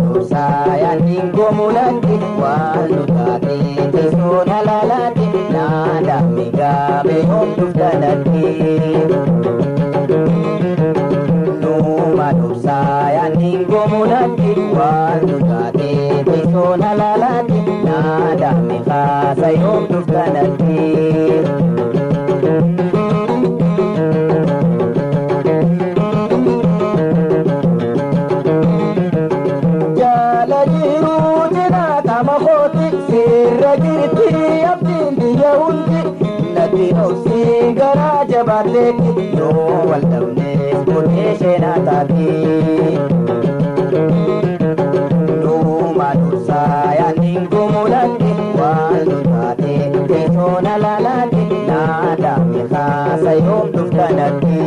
dursaayaan hingoomulatti waan nutaate teessoon alaalaatti naada migaame homtuuf kanatti. Numa dursaayaan hingoomulatti waan nutaate teessoon alaalaatti naada migaasa homtuuf kanatti. Sirra jirti abdiin biyya hundi latiin obsii garaa jabaateetti yoo wal dhabneef murtee sheenaa taati. Numa dursaayaan hingoomulatti waan nutaate teessoon alaalaatti naada migaasa homtuuf kanatti.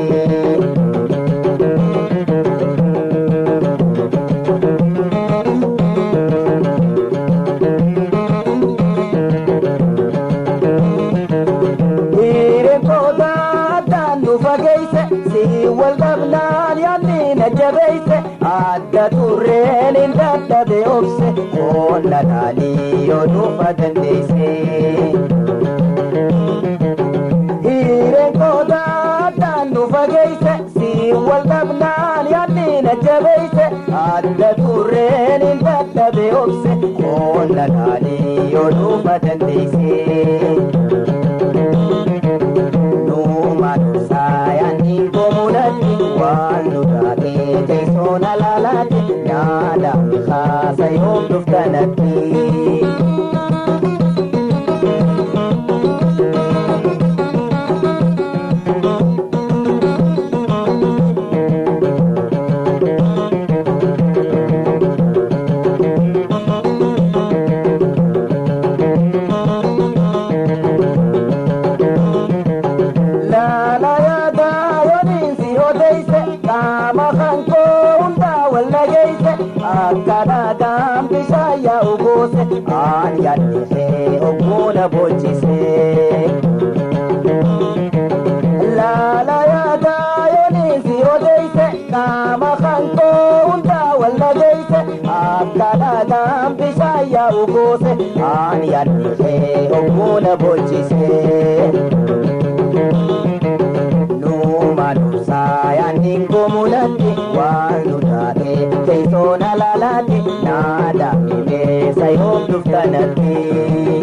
Si wal dhabnaan yaadni na jabeeyse adda turreen hin dadhabe obse onna dhaalii yoo dhufa dandeeyse. Hireen kooda addaan nu fageeyse si wal dhabnaan yaadni na jabeeyse adda turreen hin dadhabe obse onna dhaalii yoo dhufa dandeeyse. Numa dursaayaan hingoomulatti waan nutaate teessoon alaalaatti naada migaasa homtuuf kanatti. Akkanaadhaan bishaan yaa'u goose aan yaadnisee ogmuuna boochisee. Laala yaadaa yooniisi odeeyse qaama kan koo hundaa wal dhageeyse akkanaadhaan bishaan yaa'u goose aan yaadnisee ogmuuna boochisee. Numa dursaayaan hingoomulatti waan nutaate teessoon alaalaatti naada migeessa homtuuf kanatti.